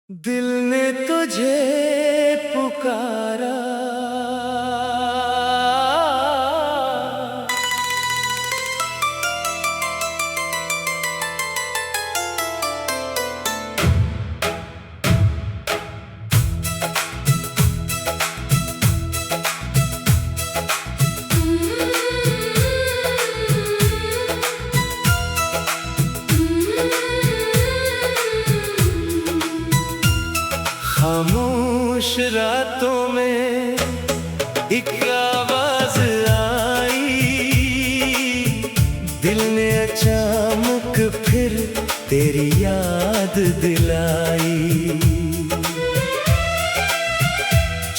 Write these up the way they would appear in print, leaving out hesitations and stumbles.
दिल ने तुझे पुकारा, खामोश रातों में एक आवाज आई, दिल ने अचानक फिर तेरी याद दिलाई।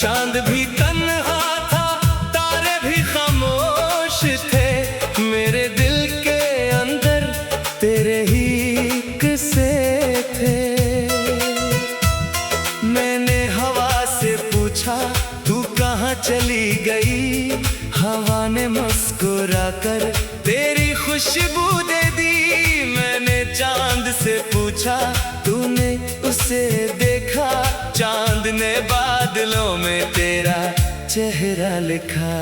चांद भी तन्हा था, तारे भी खामोश थे, मेरे दिल के अंदर तेरे ही किस्से थे। मैंने हवा से पूछा तू कहाँ चली गई, हवा ने मुस्कुरा कर तेरी खुशबू दे दी। मैंने चांद से पूछा तूने उसे देखा, चांद ने बादलों में तेरा चेहरा लिखा।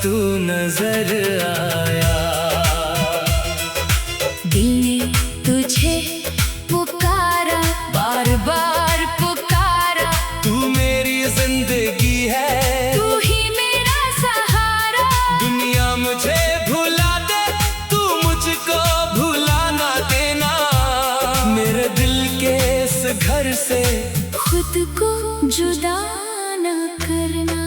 तू नजर आया, दिल ने तुझे पुकारा, बार बार पुकारा। तू मेरी जिंदगी है, तू ही मेरा सहारा। दुनिया मुझे भुला दे, तू मुझको भुला ना देना। मेरे दिल के इस घर से खुद को जुदा न करना।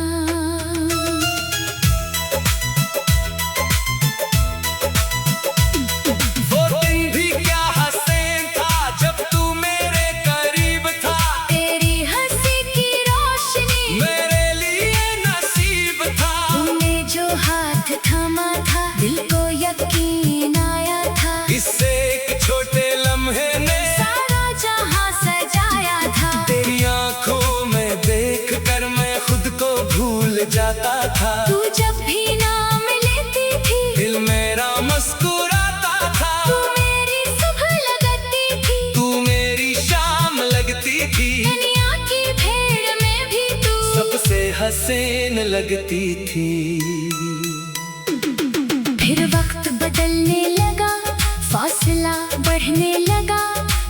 थमा था, दिल को यकीन आया था, इससे एक छोटे लम्हे ने सारा जहां सजाया था। तेरी आंखों में देख कर मैं खुद को भूल जाता था। तू जब भी नाम लेती थी, दिल मेरा मुस्कुराता था। तू मेरी सुबह लगती थी, तू मेरी शाम लगती थी। दुनिया की भीड़ में भी तू सबसे हसीन लगती थी। फिर वक्त बदलने लगा, फासला बढ़ने लगा,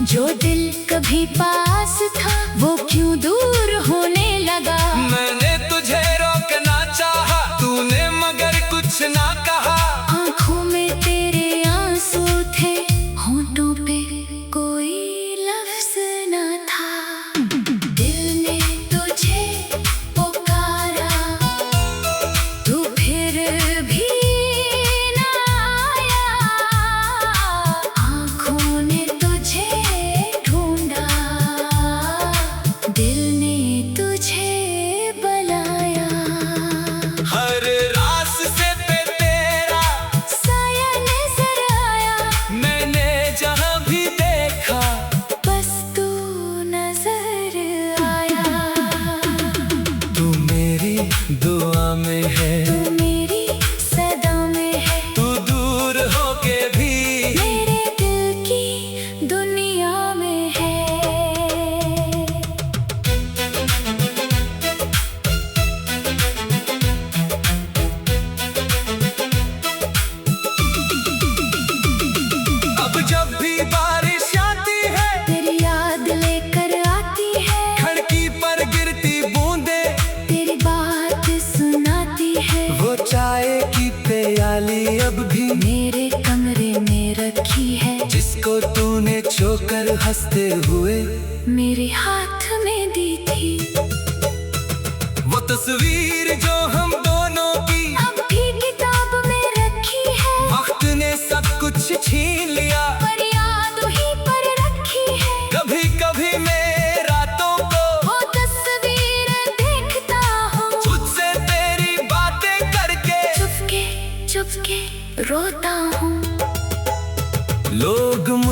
जो दिल कभी पास था वो क्यों दूर होने लगा। मैंने तुझे रोकना चाहा, तूने मगर कुछ ना कहा। आंखों में तेरे आंसू थे, होंठों पे कोई लफ्ज ना था। दिल ने तुझे पुकारा, तू फिर भी दुआ में है, तू मेरी सदा में है, तू दूर होके भी मेरे दिल की दुनिया में है। अब जब भी बारिश आती है, तेरी याद लेकर आती है, खिड़की पर गिरती बूंदे तेरी बात सुनाती है। वो चाय की प्याली अब भी मेरे कमरे में रखी है, जिसको तूने छोकर हंसते हुए मेरे हाथ में दी थी। वो तस्वीर जो हम दोनों की अब भी किताब में रखी है। वक्त ने सब कुछ छीन लिया, पर याद ही पर रखी है। कभी कभी मैं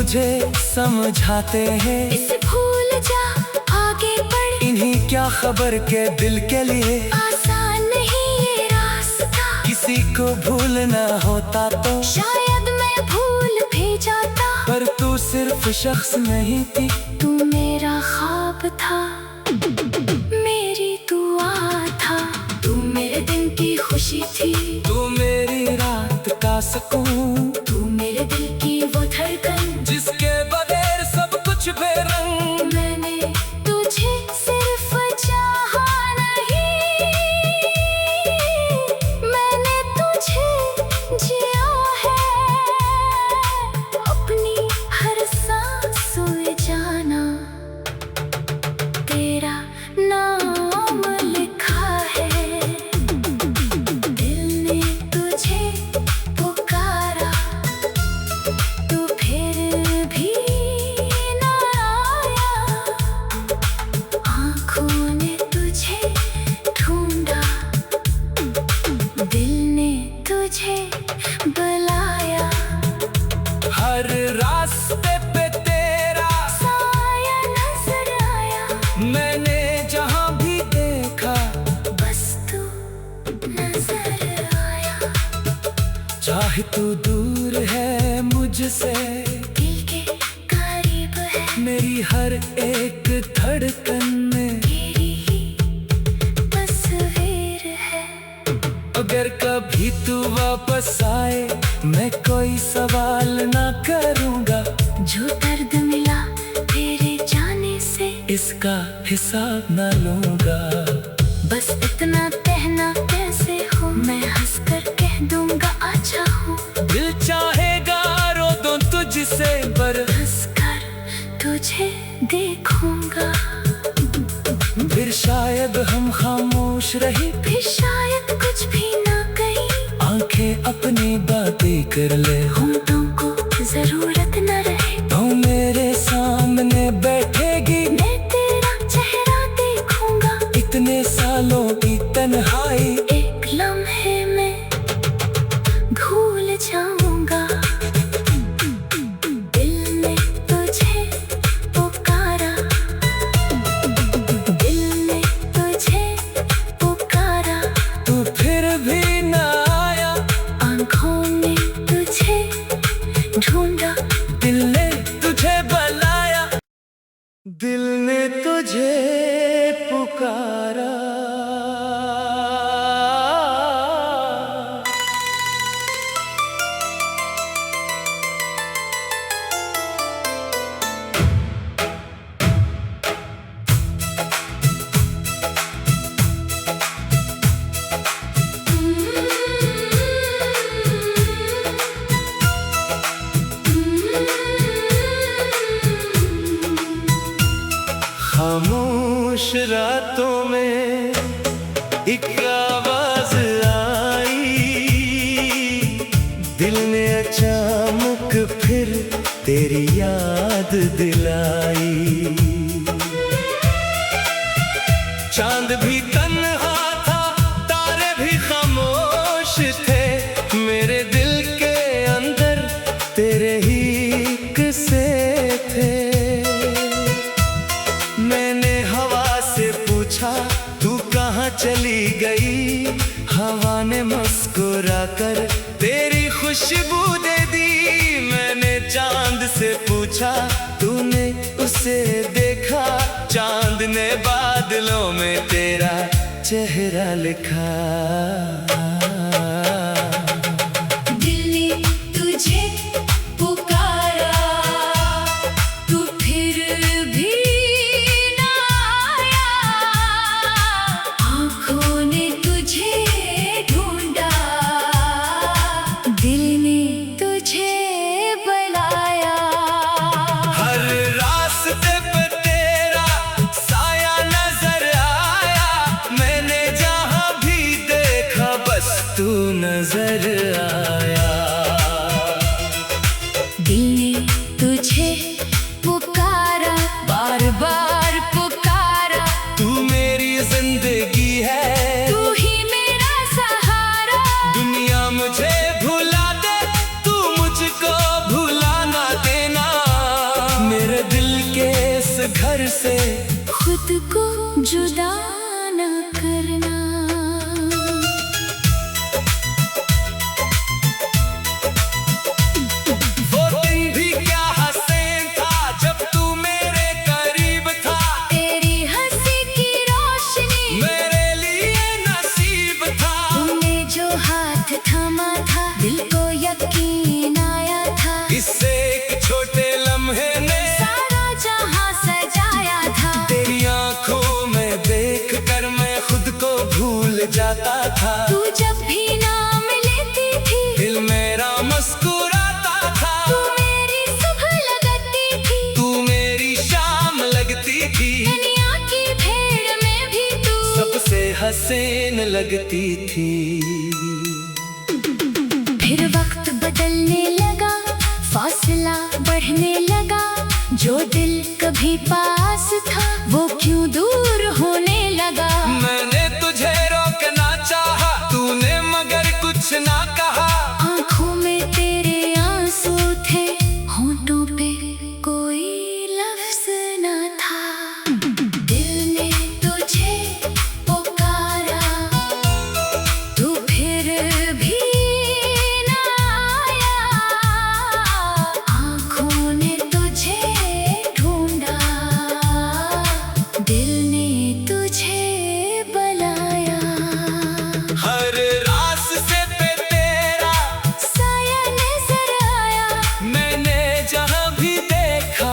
तुझे समझाते हैं। इसे भूल जा, आगे बढ़। इन्हीं क्या खबर के दिल के लिए आसान नहीं ये रास्ता। किसी को भूलना होता तो शायद मैं भूल भी जाता। पर तू सिर्फ शख्स नहीं थी, तू मेरा ख्वाब था, मेरी दुआ था। तू मेरे दिन की खुशी थी, तू मेरी रात का सुकून। तू मेरे दिल की वो धड़कन जिसके बगैर सब कुछ बेरंग। मैंने तुझे सिर्फ चाहा नहीं, मैंने तुझे जिया है। अपनी हर सांस में जाना तेरा नाम लिखा है। दिल ने तुझे पुकारा, तू फिर भी ना आया। आँखों ने तुझे ढूंढा, दिल ने तुझे बुलाया। हर रास्ते पे तेरा साया नजर आया, मैंने जहाँ भी देखा। बस तू नजर आया। चाहे तू दूर है मुझसे, दिल के करीब है, मेरी हर एक धड़कन में तेरी ही तस्वीर है। अगर कभी तू वापस आए, मैं कोई सवाल ना करूँगा। जो दर्द मिला तेरे जाने से, इसका हिसाब न लूँगा। बस इतना कहना कैसे हो, मैं हंसकर कह दूंगा अच्छा हूँ। दिल चाहेगा रो दूं तुझसे, पर हंसकर तुझे देखूंगा। फिर शायद हम खामोश रही, फिर शायद कुछ भी ना कही। आंखें अपनी बातें कर ले। होंठों को जरूरत न रहे, तो मेरे सामने बैठेगी, मैं तेरा चेहरा देखूंगा। इतने सालों की तन्हाई एक लम्हे में भूल जाऊंगा। दिल ने तुझे पुकारा, दिल ने तुझे पुकारा। तू फिर भी न आया। आँखों ने तुझे ढूंढा, दिल ने तुझे बुलाया, दिल ने तुझे पुकारा। खामोश रातों में एक आवाज आई, दिल ने अचानक फिर तेरी याद दिलाई। चांद भी तन्हा था, तारे भी खामोश थे। मेरे दिल के अंदर तेरे ही किस्से थे। मैंने हवा से पूछा तू कहाँ चली गई। हवा ने मुस्कुरा कर तेरी खुशबू दे दी। मैंने चांद से पूछा तूने उसे देखा। चांद ने बादलों में तेरा चेहरा लिखा। दिल ने तुझे पुकारा, तू फिर भी ना आया। आँखों ने तुझे ढूंढा, दिल ने तुझे बुलाया। हर रास्ते पे तेरा साया नजर आया। मैंने जहाँ भी देखा बस घर से खुद को जुदा न करना। वो दिन भी क्या हसीन था जब तू मेरे करीब था। तेरी हंसी की रोशनी मेरे लिए नसीब था। तूने जो हाथ थामा था दिल को यकीन आया था। इससे एक छोटे लम्हे ने सारा जहां सजाया था। तेरी आंखों में देख कर मैं खुद को भूल जाता था। तू जब भी नाम लेती थी दिल मेरा मुस्कुराता था। तू मेरी सुबह लगती थी। तू मेरी शाम लगती थी। दुनिया की भीड़ में भी तू सबसे हसीन लगती थी। फिर वक्त बदलने लगा, फासला बढ़ने लगा। जो दिल कभी पास था वो क्यों दूर होने लगा। मैंने तुझे रोकना चाहा, तूने मगर कुछ ना कहा। आंखों में तेरे आंसू थे, होंठों पे कोई लफ्ज न था। दिल ने तुझे पुकारा, तू फिर भी न आया। आंखों ने तुझे ढूंढा, दिल ने तुझे बुलाया। हर रास्ते पे तेरा साया नजर आया, मैंने जहां भी देखा।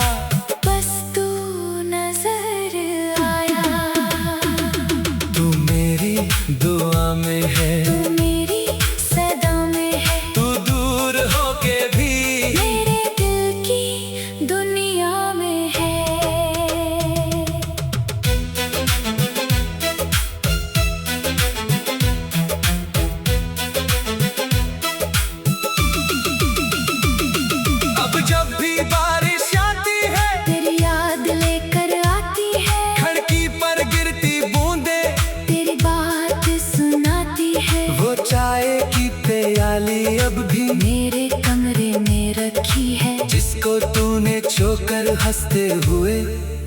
बस तू नजर आया। तू मेरी दुआ में है, तू मेरी सदा में है, तू दूर होके भी मेरे दिल की दुनिया में है। अब जब भी बारिश आती है तेरी याद लेकर आती है। खिड़की पर गिरती बूंदे तेरी बात सुनाती है। वो चाय की प्याली अब भी मेरे कमरे में रखी है, जिसको तूने छोकर हंसते हुए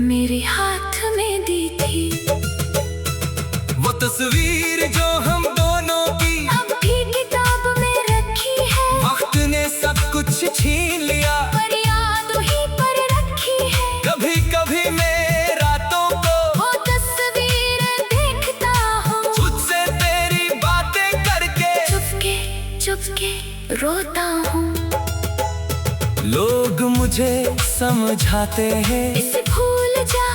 मेरे हाथ में दी थी। वो तस्वीर जो हम दोनों की अब भी किताब में रखी है, वक्त ने सब कुछ छीन लिया। पर याद ही पर रखी है। कभी कभी मैं रातों को वो तस्वीर देखता हूँ, तुझसे तेरी बातें करके चुपके चुपके रोता हूँ। लोग मुझे समझाते हैं इसे भूल जा,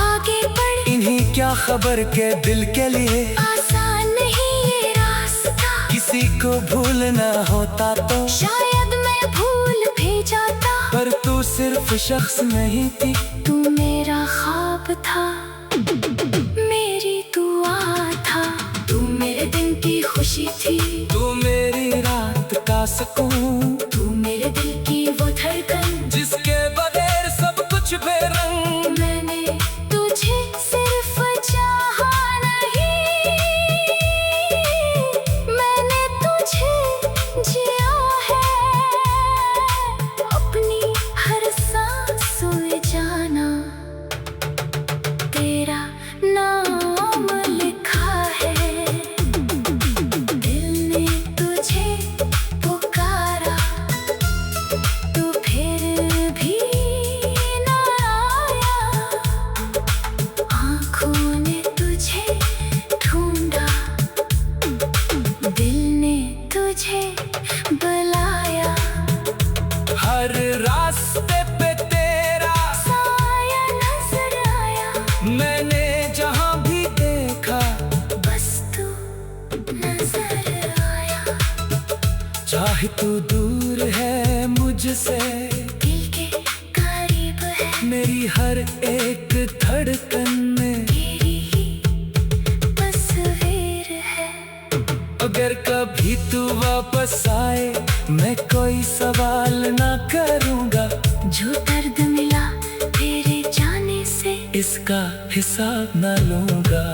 आगे बढ़। इन्हीं क्या खबर के दिल के लिए आसान नहीं ये रास्ता, किसी को भूलना होता तो शायद मैं भूल भी जाता। पर तू सिर्फ शख्स नहीं थी, तू मेरा ख्वाब था, मेरी दुआ था। तू मेरे दिन की खुशी थी, तू मेरी रात का सुकून। तू मेरे दिल की वो धड़कन जिसके बगैर सब कुछ बेरंग। मैंने तुझे सिर्फ चाहा नहीं, मैंने तुझे जिया है। अपनी हर सांस में जाना तेरा नाम लिखा है। दिल ने तुझे पुकारा, तू फिर भी न आया। आँखों ने तुझे ढूंढा, दिल ने तुझे बुलाया। हर रास्ते पे तेरा साया नजर आया, मैंने जहां भी देखा। बस तू नजर आया। चाहे तू दूर है मुझसे, दिल के करीब है, मेरी हर एक धड़कन में तेरी ही तस्वीर है। अगर कभी तू वापस आए मैं कोई सवाल ना करूंगा। जो दर्द मिला तेरे जाने से, इसका हिसाब ना लूंगा।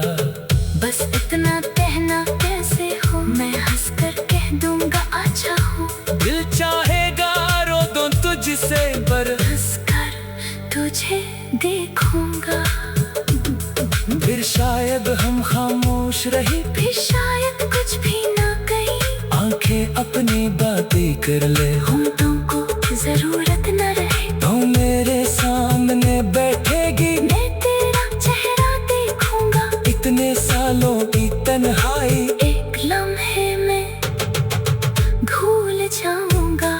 बस इतना कहना कैसे हो, मैं हंसकर कह दूंगा अच्छा हूँ। दिल चाहेगा रो दूं तुझसे पर हंसकर तुझे देखूंगा। फिर शायद हम खामोश रहे, फिर शायद कुछ भी ना कही, आंखें अपनी बातें कर ले। होठों को जरूरत न रहे, तो मेरे सामने बैठेगी, मैं तेरा चेहरा देखूंगा। इतने सालों की तन्हाई एक लम्हे में भूल जाऊंगा।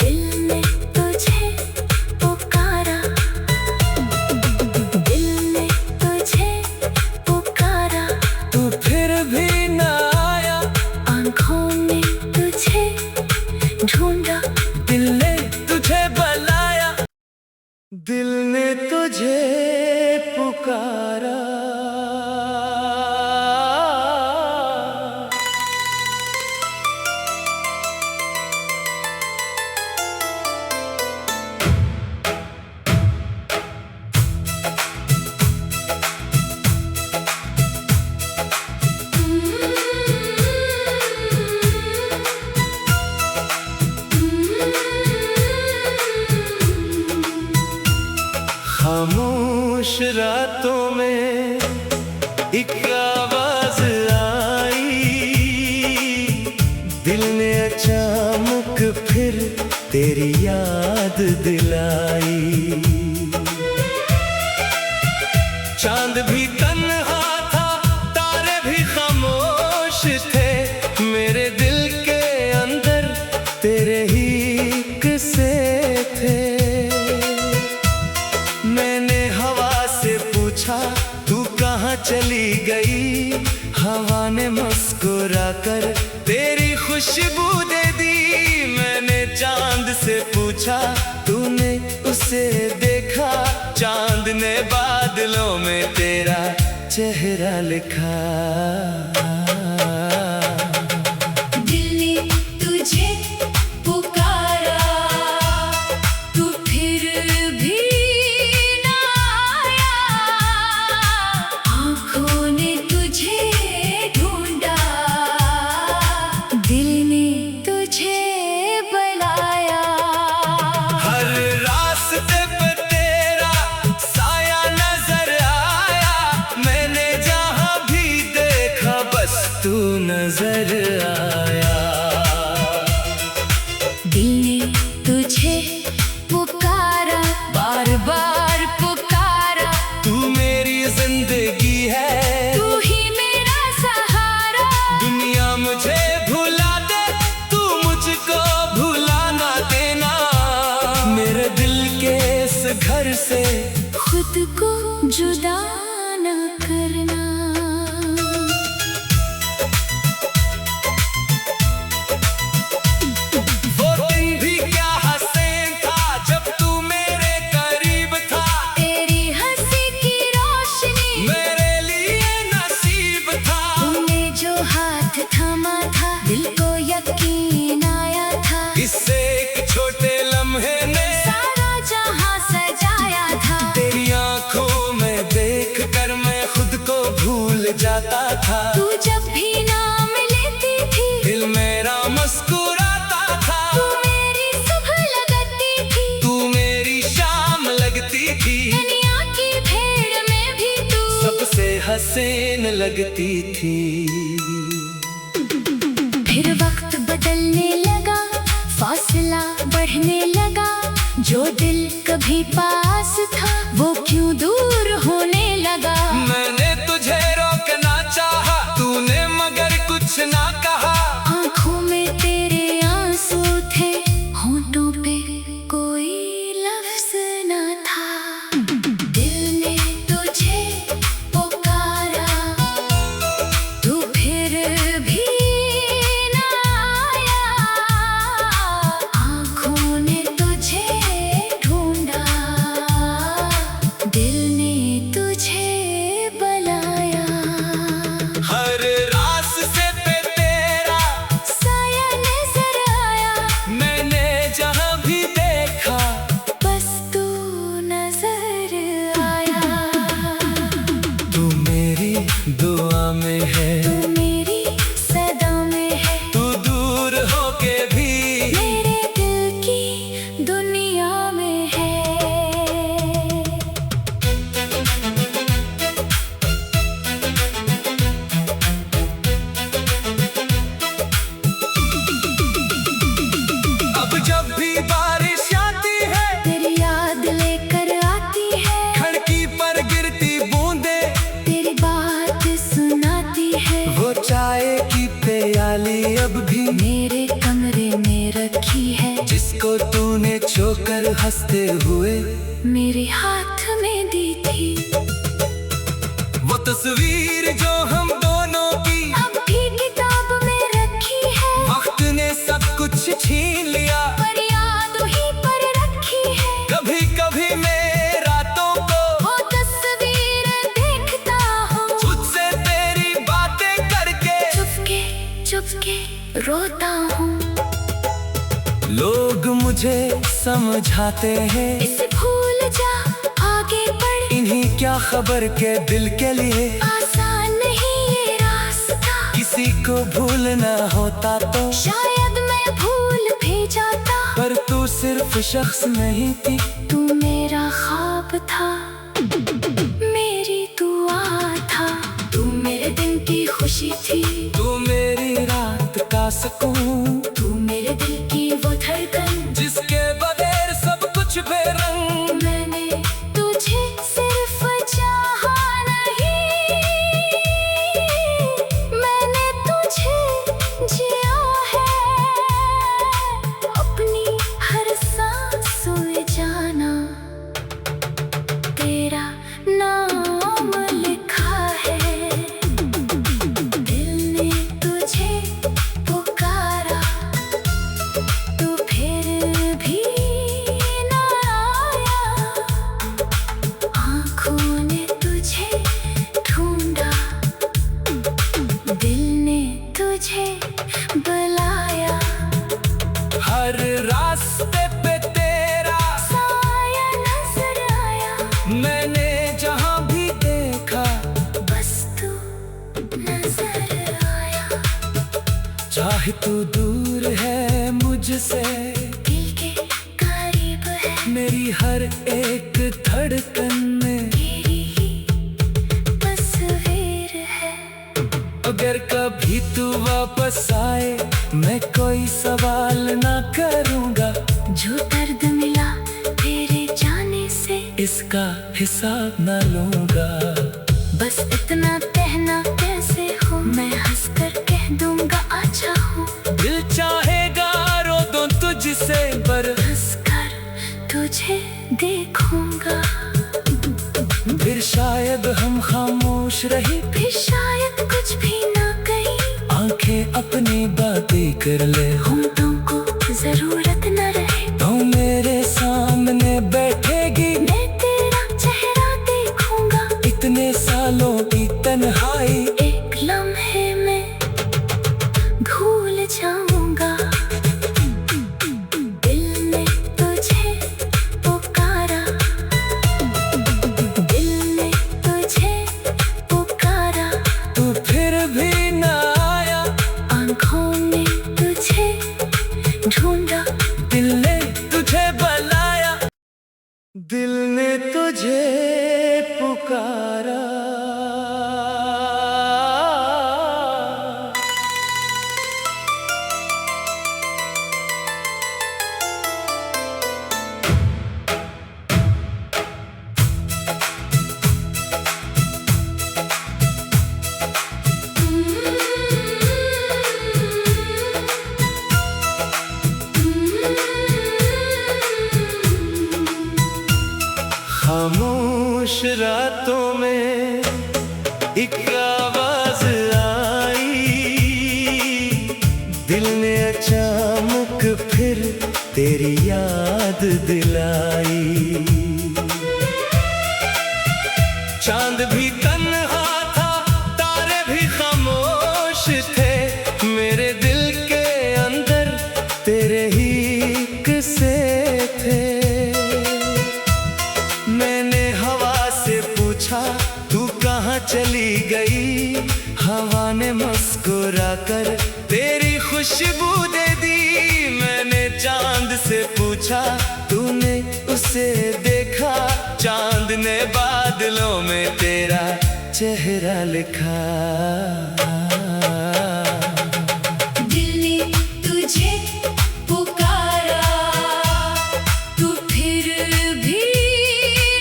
दिल ने तुझे पुकारा, दिल ने तुझे पुकारा, तू फिर भी न आया। आंखों ने तुझे ढूंढा, दिल ने तुझे बुलाया, दिल ने तुझे पुकारा। खामोश रातों में एक आवाज आई, दिल ने अचानक फिर तेरी याद दिलाई। चांद भी तन्हा था, तारे भी खामोश थे, मेरे दिल के अंदर तेरे ही किस्से थे। मैंने हवा से पूछा तू कहाँ चली गई, हवा ने मुस्कुरा कर तेरी खुशबू दे दी। मैंने चांद से पूछा तूने उसे देखा, चांद ने बादलों में तेरा चेहरा लिखा। दिल ने तुझे पुकारा, तू फिर भी ना आया। आंखों ने तुझे ढूंढा, दिल ने तुझे बुलाया। हर रास्ते पे तेरा साया नजर आया, मैंने जहाँ भी देखा बस तू नजर आया। दिल ने तुझे पुकारा, बार बार पुकारा, तू मेरी जिंदगी है, तू ही मेरा सहारा। दुनिया मुझे भुला दे, तू मुझको भुला ना देना। मेरे दिल के इस घर से खुद को जुदा न करना। वो दिन भी क्या हसीन था जब तू मेरे करीब था, तेरी हंसी की रोशनी मेरे लिए नसीब था। तुमने जो हाथ थामा था, दिल को यकीन आया था। इससे एक छोटे लम्हे ने सारा जहां सजाया था। तेरी आंखों में देख कर मैं खुद को भूल जाता था। तू जब भी नाम लेती थी, दिल मेरा मुस्कुराता था। तू मेरी सुबह लगती थी, तू मेरी शाम लगती थी, दुनिया की भीड़ में भी तू सबसे हसीन लगती थी। फिर वक्त बदलने लगा, फासला बढ़ने लगा, जो दिल कभी पास था वो क्यों दूर होने लगा। मैंने तुझे रोकना चाहा, तूने मगर कुछ ना कहा। आंखों में तेरे आंसू थे, होठों पे कोई लफ्ज न था। दिल ने तुझे पुकारा, तू फिर भी ना आया। आंखों ने तुझे ढूंढा, हंसते हुए मेरे हाथ में दी थी। वो तस्वीर जो हम दोनों की अब भी किताब में रखी है। वक्त ने सब कुछ छीन लिया, पर याद ही पर रखी है। कभी कभी मैं रातों को वो तस्वीर देखता हूँ, तुझसे तेरी बातें करके चुपके चुपके रोता हूँ। लोग मुझे समझाते हैं इसे भूल जा, आगे बढ़। इन्हीं क्या खबर के दिल के लिए आसान नहीं ये रास्ता, किसी को भूलना होता तो शायद मैं भूल भी जाता। पर तू सिर्फ शख्स नहीं थी, तू मेरा ख्वाब था, मेरी दुआ था। तू मेरे दिन की खुशी थी, तू मेरी रात का सुकून, तू मेरे दिल की वो धड़कन जिसके बगैर सब कुछ बेरंग। मैंने तुझे सिर्फ चाहा नहीं, मैंने तुझे जिया है। अपनी हर सांस में जाना तेरा नाम लिखा है। दिल ने तुझे पुकारा, तू फिर भी ना आया। आँखों ने तुझे ढूंढा, दिल ने तुझे बुलाया। हर रास्ते पे तेरा साया नजर आया, मैंने जहाँ भी देखा, बस तू नजर आया। चाहे तू दूर है मुझसे, दिल के करीब है, मेरी हर एक धड़कन में तेरी ही तस्वीर है। अगर कभी तू वापस आए, मैं कोई सवाल ना करूँगा, जो दर्द मिला तेरे जाने से, इसका हिसाब ना लूँगा। बस इतना कहना कैसे हो, मैं हंसकर कह दूंगा अच्छा हूँ। दिल चाहेगा रो दूं तुझसे, पर हंसकर तुझे देखूंगा। फिर शायद हम खामोश रही, फिर शायद कुछ भी ना कही, आंखें अपनी बातें कर ले। होंठों को जरूरत न रहे, तो मेरे सामने बैठेगी, मैं तेरा चेहरा देखूंगा। इतने सालों की तन्हाई एक लम्हे में भूल जाऊंगा। दिल ने तुझे पुकारा, दिल ने तुझे पुकारा। तू फिर भी ना आया, आँखों ने तुझे ढूंढा, दिल ने तुझे बुलाया, दिल ने तुझे पुकारा। खामोश रातों में एक आवाज आई, दिल ने अचानक फिर तेरी याद दिलाई। चांद भी तन्हा था, तारे भी खामोश थे, मेरे दिल के अंदर तेरे ही किस्से थे। मैंने हवा से पूछा तू कहाँ चली गई, हवा ने मुस्कुरा कर तेरी खुशबू दे दी। मैंने चांद से पूछा तूने उसे देखा, चांद ने बादलों में तेरा चेहरा लिखा। दिल ने तुझे पुकारा, तू फिर भी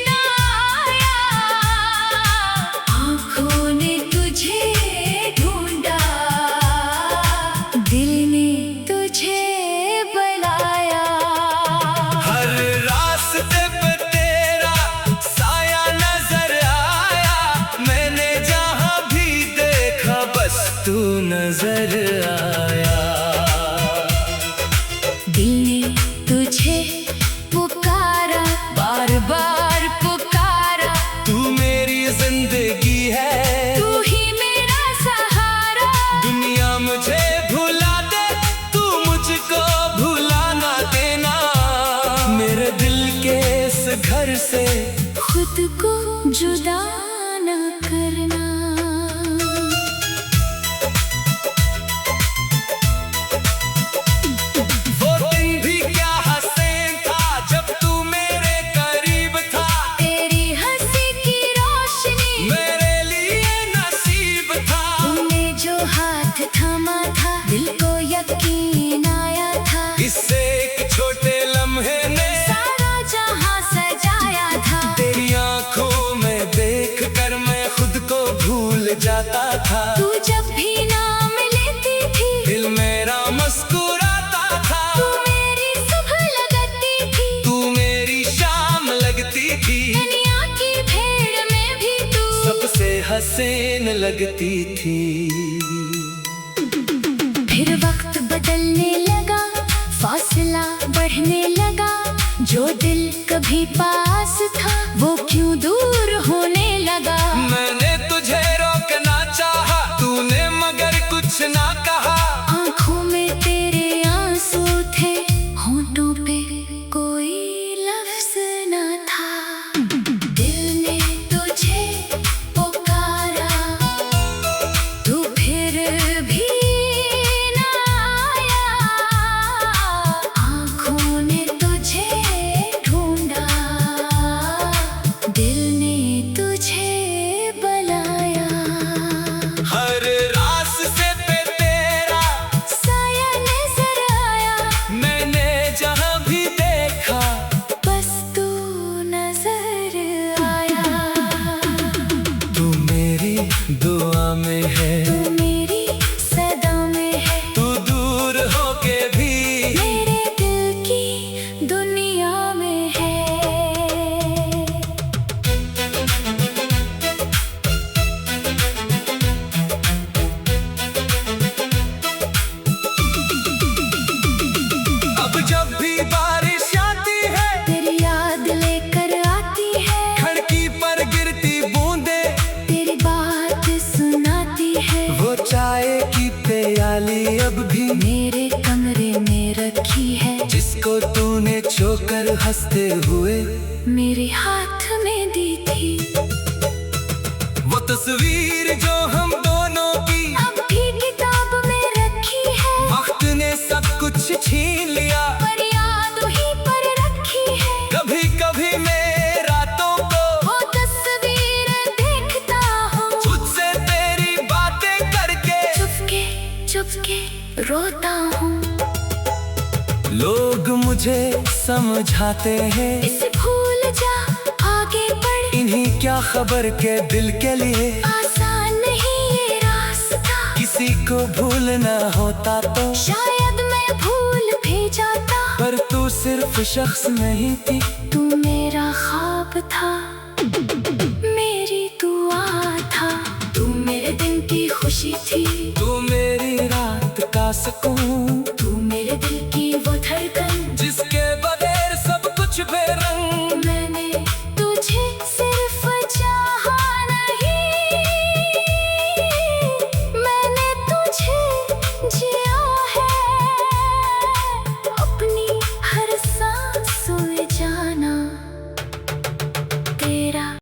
ना आया। आँखों ने तुझे ढूंढा, दिल ने तुझे बुलाया। हर रात खुद को जुदा न करना। वो दिन भी क्या हसीन था जब तू मेरे करीब था। तेरी हंसी की रोशनी मेरे लिए नसीब था। तूने जो हाथ थामा था दिल को यकीन आया था। इससे एक छोटे लम्हे ने सारा जहां सजाया था। तेरी आंखों में देख कर मैं खुद को भूल जाता था। तू जब भी नाम लेती थी दिल मेरा मुस्कुराता था। तू मेरी सुबह लगती थी। तू मेरी शाम लगती थी। दुनिया की भीड़ में भी तू सबसे हसीन लगती थी। फिर वक्त बदलने लगा, फासला बढ़ने लगा। जो दिल कभी पास था वो क्यों दूर होने लगा। मैंने तुझे रोकना चाहा, तूने मगर कुछ ना कहा। आंखों में तेरे आंसू थे, होंठों पे कोई लफ्ज न था। दिल ने तुझे पुकारा, तू फिर भी न आया। आंखों ने तुझे ढूंढा, दिल ने तुझे बुलाया। हर रास्ते पे तेरा साया नजर आया, मैंने जहां भी देखा। बस तू नजर आया। तू मेरी दुआ में है, तू मेरी सदा में है, तू दूर होके भी मेरे दिल की दुनिया में है। अब जब भी बारिश आती है तेरी याद लेकर आती है। खिड़की पर गिरती बूंदे तेरी बात सुनाती है। वो चाय की प्याली अब भी मेरे कमरे में रखी है, जिसको तूने छोकर हंसते हुए मेरे हाथ में दी थी। वो तस्वीर जो हम दोनों की अब भी किताब में रखी है, वक्त ने सब कुछ छीन लिया। पर याद ही पर रखी है। कभी कभी मैं रातों को वो तस्वीर देखता हूँ, तुझसे तेरी बातें करके चुपके चुपके रोता हूँ। लोग मुझे समझाते हैं इसे भूल जा, आगे बढ़। इन्हीं क्या खबर के दिल के लिए आसान नहीं ये रास्ता, किसी को भूलना होता तो शायद मैं भूल भी जाता। पर तू सिर्फ शख्स नहीं थी, तू मेरा ख्वाब था, मेरी दुआ था। तू मेरे दिन की खुशी थी, तू मेरी रात का सुकून।